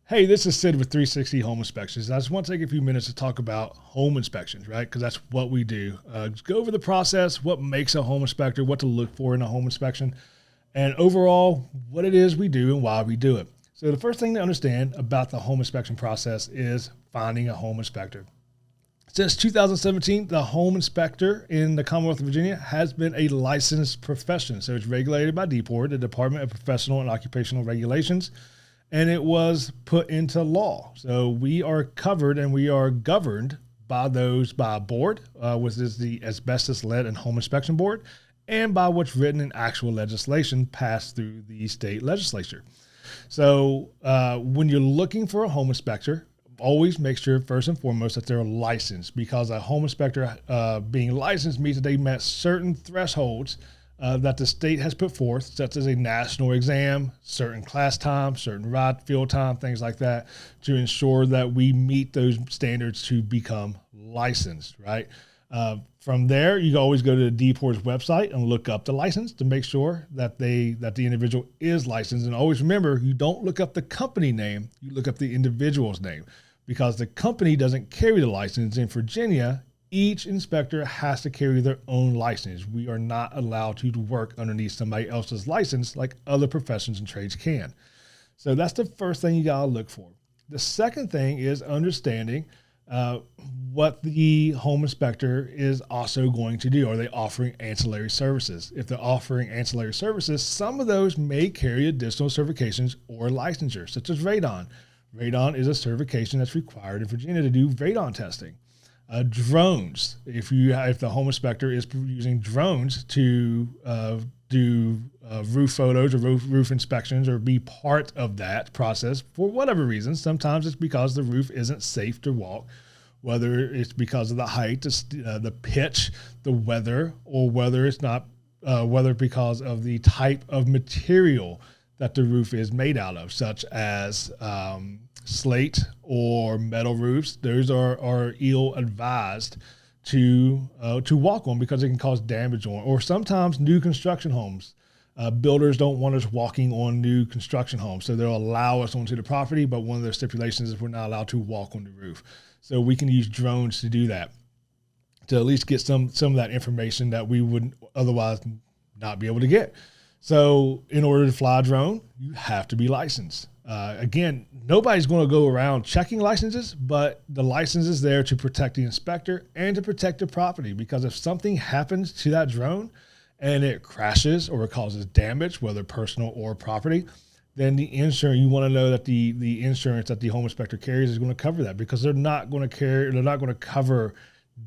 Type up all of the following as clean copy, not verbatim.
Hey, this is Sid with 360 Home Inspections. I just want to take a few minutes to talk about home inspections, right? Because that's what we do. Just go over the process, what makes a home inspector, what to look for in a home inspection, and overall, what it is we do and why we do it. So the first thing to understand about the home inspection process is finding a home inspector. Since 2017, the home inspector in the Commonwealth of Virginia has been a licensed profession. So it's regulated by DPOR, the Department of Professional and Occupational Regulations, and it was put into law. So we are covered and we are governed by a board, which is the Asbestos Lead and Home Inspection Board, and by what's written in actual legislation passed through the state legislature. So when you're looking for a home inspector, always make sure first and foremost that they're licensed, because a home inspector being licensed means that they met certain thresholds that the state has put forth, such as a national exam, certain class time, certain ride field time, things like that, to ensure that we meet those standards to become licensed, right? From there, you can always go to the DPOR's website and look up the license to make sure that the individual is licensed. And always remember, you don't look up the company name, you look up the individual's name, because the company doesn't carry the license. In Virginia, each inspector has to carry their own license. We are not allowed to work underneath somebody else's license like other professions and trades can. So that's the first thing you gotta look for. The second thing is understanding what the home inspector is also going to do. Are they offering ancillary services? If they're offering ancillary services, some of those may carry additional certifications or licensure, such as radon. Radon is a certification that's required in Virginia to do radon testing. Drones, if the home inspector is using drones to do roof photos or roof inspections or be part of that process for whatever reason. Sometimes it's because the roof isn't safe to walk, whether it's because of the height, the pitch, the weather, or whether it's not, whether because of the type of material that the roof is made out of, such as slate or metal roofs. Those are ill-advised to walk on because it can cause damage on. Or sometimes new construction homes. Builders don't want us walking on new construction homes, so they'll allow us onto the property, but one of their stipulations is we're not allowed to walk on the roof. So we can use drones to do that, to at least get some of that information that we would otherwise not be able to get. So in order to fly a drone, you have to be licensed. Again, nobody's going to go around checking licenses, but the license is there to protect the inspector and to protect the property, because if something happens to that drone and it crashes or it causes damage, whether personal or property, then the insurance, you want to know that the insurance that the home inspector carries is going to cover that, because they're not going to cover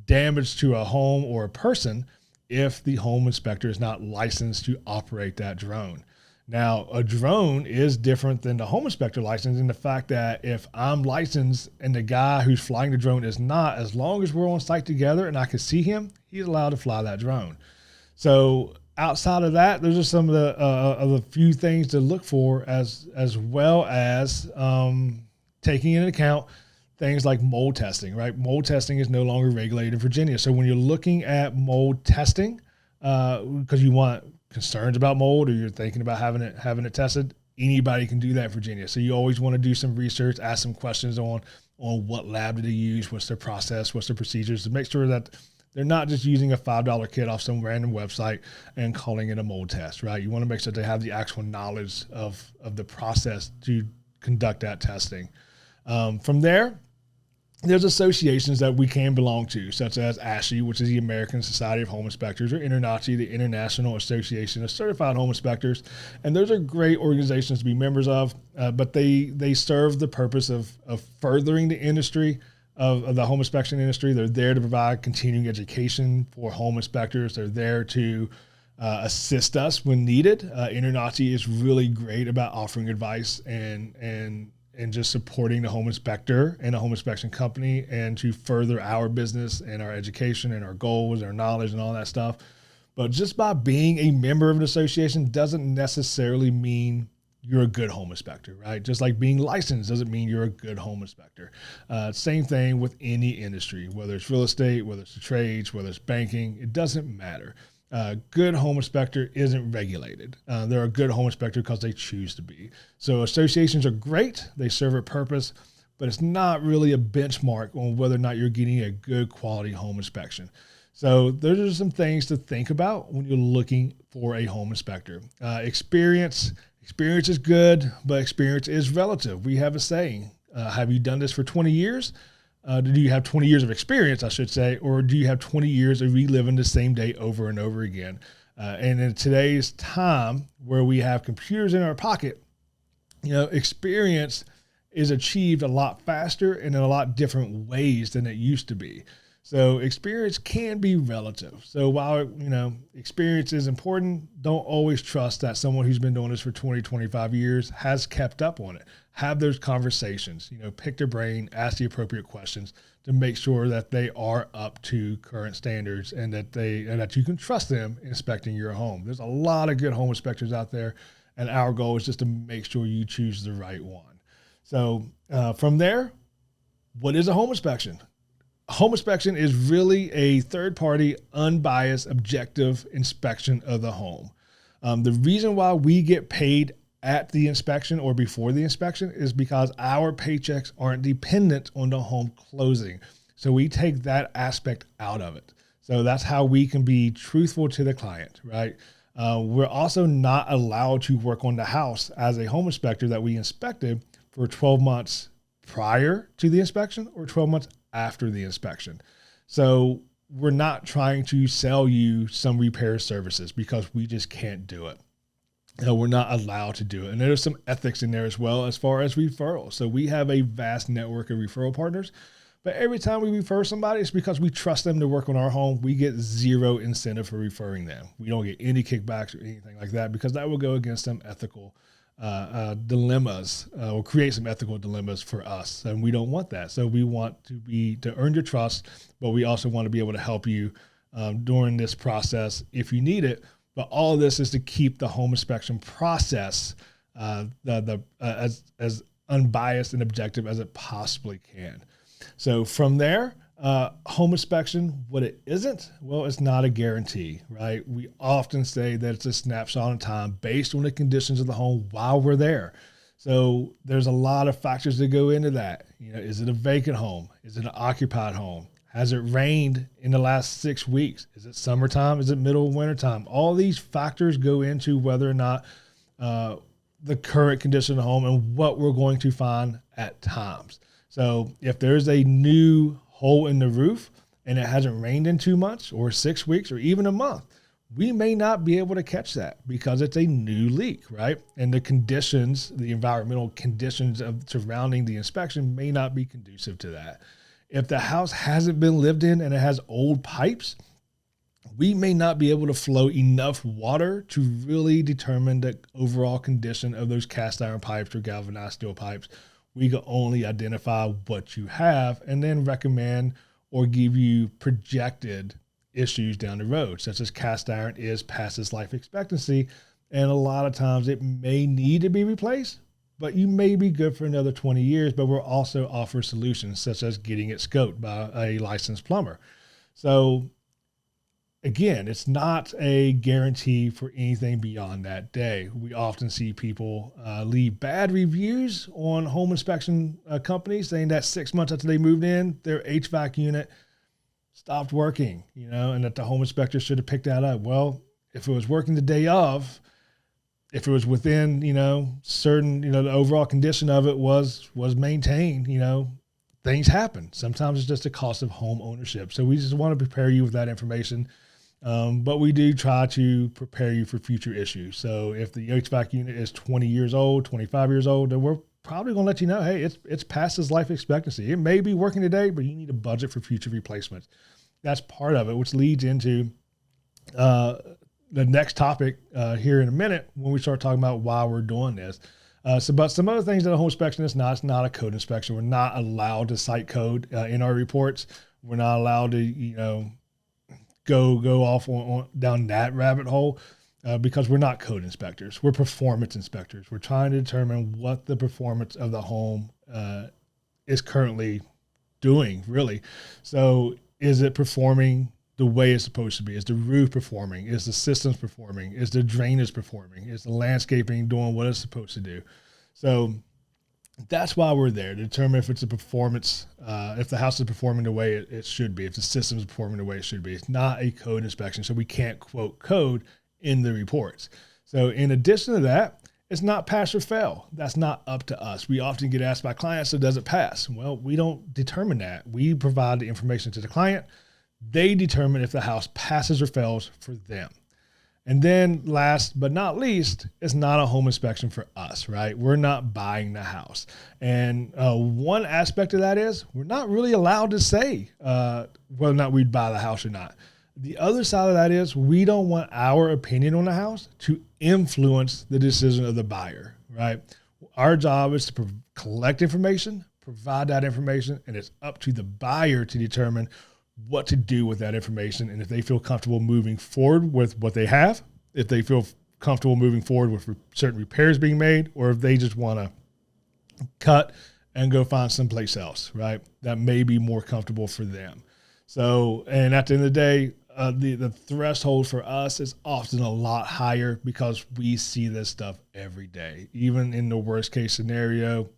damage to a home or a person if the home inspector is not licensed to operate that drone. Now, a drone is different than the home inspector license in the fact that if I'm licensed and the guy who's flying the drone is not, as long as we're on site together and I can see him, he's allowed to fly that drone. So outside of that, those are some of the few things to look for, as well as taking into account things like mold testing, right? Mold testing is no longer regulated in Virginia. So when you're looking at mold testing, because you want concerns about mold or you're thinking about having it tested, anybody can do that in Virginia. So you always want to do some research, ask some questions on what lab did they use, what's their process, what's their procedures, to make sure that they're not just using a $5 kit off some random website and calling it a mold test, right? You want to make sure they have the actual knowledge of the process to conduct that testing. From there, there's associations that we can belong to, such as ASHI, which is the American Society of Home Inspectors, or INTRNACHI, the International Association of Certified Home Inspectors. And those are great organizations to be members of, but they serve the purpose of furthering the industry, of the home inspection industry. They're there to provide continuing education for home inspectors. They're there to assist us when needed. INTRNACHI is really great about offering advice and just supporting the home inspector and the home inspection company, and to further our business and our education and our goals, our knowledge and all that stuff. But just by being a member of an association doesn't necessarily mean you're a good home inspector, right? Just like being licensed doesn't mean you're a good home inspector. Same thing with any industry, whether it's real estate, whether it's the trades, whether it's banking, it doesn't matter. Good home inspector isn't regulated. They're a good home inspector because they choose to be. So associations are great. They serve a purpose, but it's not really a benchmark on whether or not you're getting a good quality home inspection. So those are some things to think about when you're looking for a home inspector. Experience is good, but experience is relative. We have a saying, have you done this for 20 years? Do you have 20 years of experience, I should say, or do you have 20 years of reliving the same day over and over again? And in today's time where we have computers in our pocket, experience is achieved a lot faster and in a lot different ways than it used to be. So experience can be relative. So while, experience is important, don't always trust that someone who's been doing this for 20, 25 years has kept up on it. Have those conversations, pick their brain, ask the appropriate questions to make sure that they are up to current standards and that you can trust them inspecting your home. There's a lot of good home inspectors out there, and our goal is just to make sure you choose the right one. So from there, what is a home inspection? A home inspection is really a third-party, unbiased, objective inspection of the home. The reason why we get paid at the inspection or before the inspection is because our paychecks aren't dependent on the home closing. So we take that aspect out of it. So that's how we can be truthful to the client, right? We're also not allowed to work on the house as a home inspector that we inspected for 12 months prior to the inspection or 12 months after the inspection. So we're not trying to sell you some repair services because we just can't do it. We're not allowed to do it. And there's some ethics in there as well as far as referrals. So we have a vast network of referral partners, but every time we refer somebody, it's because we trust them to work on our home. We get zero incentive for referring them. We don't get any kickbacks or anything like that because that will go against some ethical dilemmas or create some ethical dilemmas for us. And we don't want that. So we want to earn your trust, but we also want to be able to help you during this process if you need it. But all of this is to keep the home inspection process as unbiased and objective as it possibly can. So from there, home inspection, what it isn't, well, it's not a guarantee, right? We often say that it's a snapshot in time based on the conditions of the home while we're there. So there's a lot of factors that go into that. Is it a vacant home? Is it an occupied home? Has it rained in the last 6 weeks? Is it summertime? Is it middle of winter time? All these factors go into whether or not the current condition of the home and what we're going to find at times. So if there's a new hole in the roof and it hasn't rained in 2 months or 6 weeks or even a month, we may not be able to catch that because it's a new leak, right? And the conditions, the environmental conditions surrounding the inspection may not be conducive to that. If the house hasn't been lived in and it has old pipes, we may not be able to flow enough water to really determine the overall condition of those cast iron pipes or galvanized steel pipes. We can only identify what you have and then recommend or give you projected issues down the road, such as cast iron is past its life expectancy. And a lot of times it may need to be replaced, but you may be good for another 20 years, but we'll also offer solutions such as getting it scoped by a licensed plumber. So again, it's not a guarantee for anything beyond that day. We often see people leave bad reviews on home inspection companies saying that 6 months after they moved in, their HVAC unit stopped working, and that the home inspector should have picked that up. Well, if it was working the day of, if it was within, certain, the overall condition of it was maintained, things happen. Sometimes it's just a cost of home ownership. So we just want to prepare you with that information. But we do try to prepare you for future issues. So if the HVAC unit is 20 years old, 25 years old, then we're probably going to let you know, hey, it's past its life expectancy. It may be working today, but you need a budget for future replacements. That's part of it, which leads into the next topic here in a minute when we start talking about why we're doing this. But some other things that a home inspection is not, it's not a code inspection. We're not allowed to cite code in our reports. We're not allowed to, go off on down that rabbit hole because we're not code inspectors. We're performance inspectors. We're trying to determine what the performance of the home is currently doing, really. So is it performing the way it's supposed to be? Is the roof performing? Is the systems performing? Is the drainage performing? Is the landscaping doing what it's supposed to do? So that's why we're there, to determine if it's a performance, if the house is performing the way it should be, if the system is performing the way it should be. It's not a code inspection, so we can't quote code in the reports. So in addition to that, it's not pass or fail. That's not up to us. We often get asked by clients, so does it pass? Well, we don't determine that. We provide the information to the client. They determine if the house passes or fails for them. And then last but not least, it's not a home inspection for us, right? We're not buying the house. And one aspect of that is we're not really allowed to say whether or not we'd buy the house or not. The other side of that is we don't want our opinion on the house to influence the decision of the buyer, right? Our job is to collect information, provide that information, and it's up to the buyer to determine what to do with that information, and if they feel comfortable moving forward with what they have, if they feel comfortable moving forward with certain repairs being made, or if they just want to cut and go find someplace else, right? That may be more comfortable for them. So, and at the end of the day, the threshold for us is often a lot higher because we see this stuff every day. Even in the worst case scenario,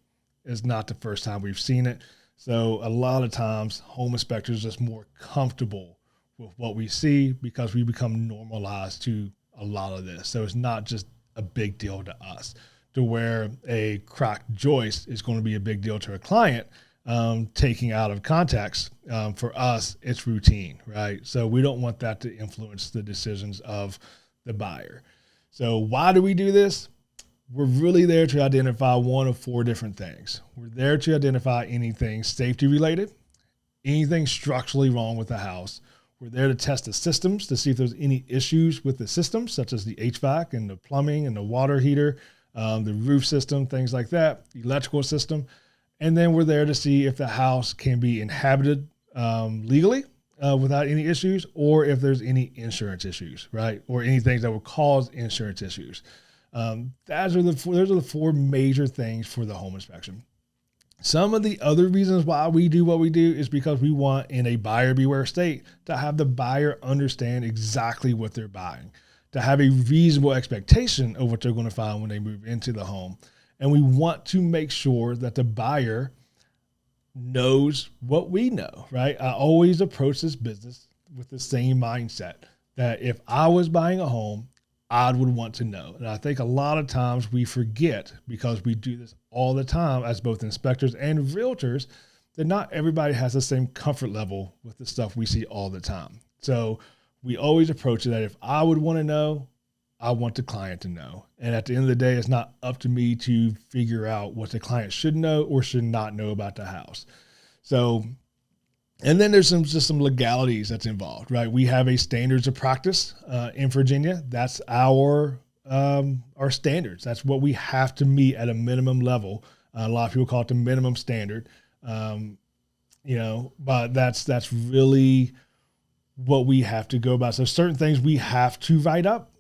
it's not the first time we've seen it. So a lot of times home inspectors are just more comfortable with what we see because we become normalized to a lot of this. So it's not just a big deal to us, to where a cracked joist is going to be a big deal to a client. Taking out of context, for us, it's routine, right? So we don't want that to influence the decisions of the buyer. So why do we do this? We're really there to identify one of four different things. We're there to identify anything safety related, anything structurally wrong with the house. We're there to test the systems to see if there's any issues with the systems, such as the HVAC and the plumbing and the water heater, the roof system, things like that, the electrical system. And then we're there to see if the house can be inhabited legally without any issues, or if there's any insurance issues, right? Or anything that will cause insurance issues. Those are the four major things for the home inspection. Some of the other reasons why we do what we do is because we want, in a buyer beware state, to have the buyer understand exactly what they're buying, to have a reasonable expectation of what they're going to find when they move into the home. And we want to make sure that the buyer knows what we know, right? I always approach this business with the same mindset that if I was buying a home, I would want to know. And I think a lot of times we forget, because we do this all the time as both inspectors and realtors, that not everybody has the same comfort level with the stuff we see all the time. So we always approach it that if I would want to know, I want the client to know. And at the end of the day, it's not up to me to figure out what the client should know or should not know about the house. So, and then there's just some legalities that's involved, right? We have a standards of practice in Virginia. That's our standards. That's what we have to meet at a minimum level. A lot of people call it the minimum standard, but that's really what we have to go by. So certain things we have to write up,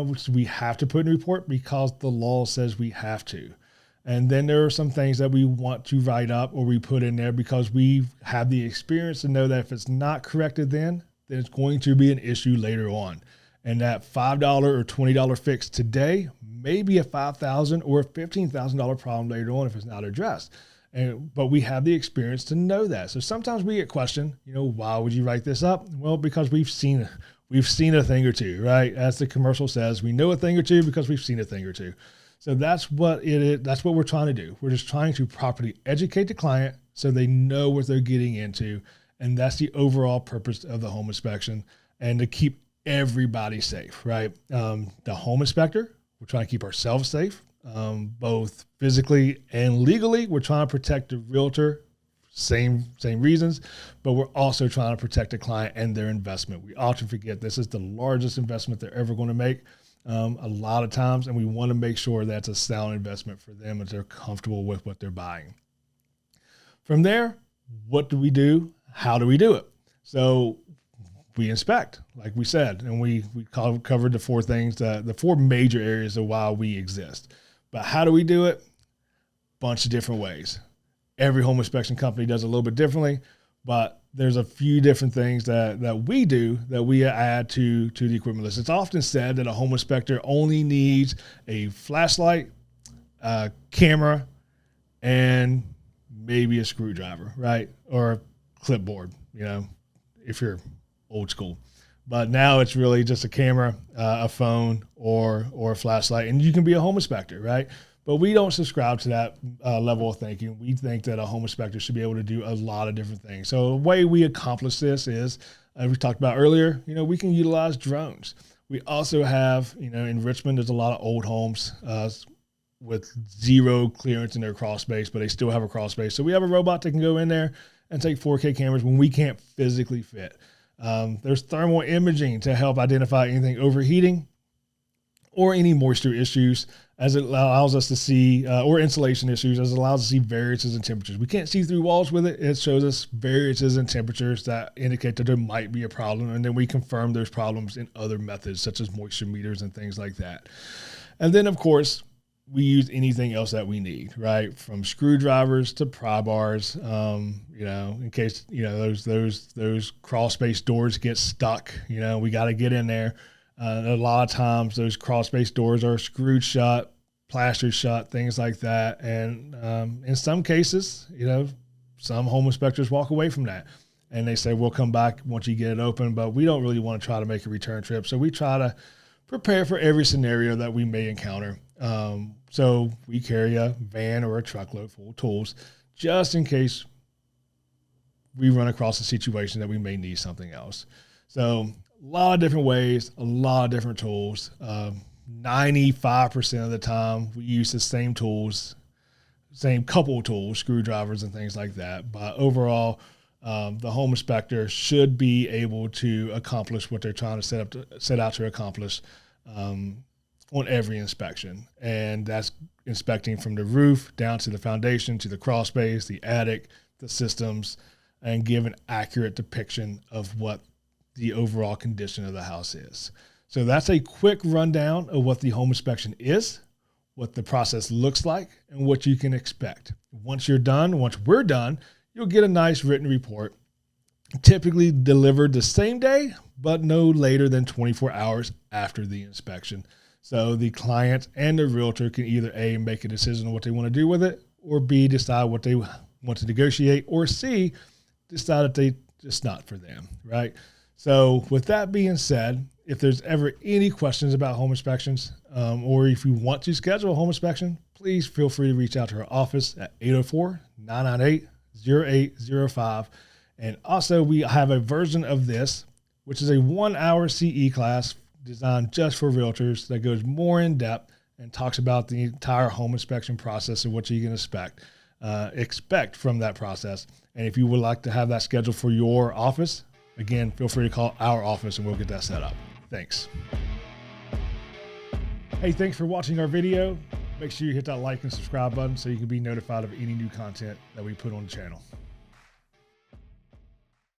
which we have to put in a report because the law says we have to. And then there are some things that we want to write up or we put in there because we have the experience to know that if it's not corrected then it's going to be an issue later on. And that $5 or $20 fix today may be a $5,000 or a $15,000 problem later on if it's not addressed. But we have the experience to know that. So sometimes we get questioned, why would you write this up? Well, because we've seen a thing or two, right? As the commercial says, we know a thing or two because we've seen a thing or two. So that's what it is. That's what we're trying to do. We're just trying to properly educate the client so they know what they're getting into. And that's the overall purpose of the home inspection, and to keep everybody safe, right? The home inspector, we're trying to keep ourselves safe, both physically and legally. We're trying to protect the realtor, same reasons, but we're also trying to protect the client and their investment. We often forget this is the largest investment they're ever going to make. A lot of times, and we want to make sure that's a sound investment for them and they're comfortable with what they're buying. From there, what do we do? How do we do it? So we inspect, like we said, and we covered the four things, the four major areas of why we exist. But how do we do it? Bunch of different ways. Every home inspection company does it a little bit differently, but there's a few different things that we do that we add to the equipment list. It's often said that a home inspector only needs a flashlight, a camera, and maybe a screwdriver, right? Or a clipboard, if you're old school. But now it's really just a camera, a phone, or a flashlight, and you can be a home inspector, right? But we don't subscribe to that level of thinking. We think that a home inspector should be able to do a lot of different things. So the way we accomplish this is, as we talked about earlier, we can utilize drones. We also have, in Richmond, there's a lot of old homes with zero clearance in their crawl space, but they still have a crawl space. So we have a robot that can go in there and take 4K cameras when we can't physically fit. There's thermal imaging to help identify anything overheating or any moisture issues, as it allows us to see, or insulation issues, as it allows us to see variances in temperatures. We can't see through walls with it. It shows us variances in temperatures that indicate that there might be a problem, and then we confirm those problems in other methods, such as moisture meters and things like that. And then, of course, we use anything else that we need, right? From screwdrivers to pry bars, in case, those crawl space doors get stuck, we got to get in there. A lot of times those crawl space doors are screwed shut, plastered shut, things like that. And in some cases, some home inspectors walk away from that and they say, we'll come back once you get it open, but we don't really want to try to make a return trip. So we try to prepare for every scenario that we may encounter. So we carry a van or a truckload full of tools just in case we run across a situation that we may need something else. So a lot of different ways, a lot of different tools. 95% of the time we use the same tools, same couple of tools, screwdrivers and things like that. But overall, the home inspector should be able to accomplish what they're trying to set out to accomplish on every inspection. And that's inspecting from the roof down to the foundation, to the crawl space, the attic, the systems, and give an accurate depiction of what the overall condition of the house is. So that's a quick rundown of what the home inspection is, what the process looks like, and what you can expect. Once we're done, you'll get a nice written report, typically delivered the same day, but no later than 24 hours after the inspection. So the client and the realtor can either A, make a decision on what they want to do with it, or B, decide what they want to negotiate, or C, decide that it's not for them, right? So with that being said, if there's ever any questions about home inspections, or if you want to schedule a home inspection, please feel free to reach out to our office at 804-998-0805. And also we have a version of this, which is a 1-hour CE class designed just for realtors that goes more in depth and talks about the entire home inspection process and what you can expect from that process. And if you would like to have that scheduled for your office, again, feel free to call our office and we'll get that set up. Thanks. Hey, thanks for watching our video. Make sure you hit that like and subscribe button so you can be notified of any new content that we put on the channel.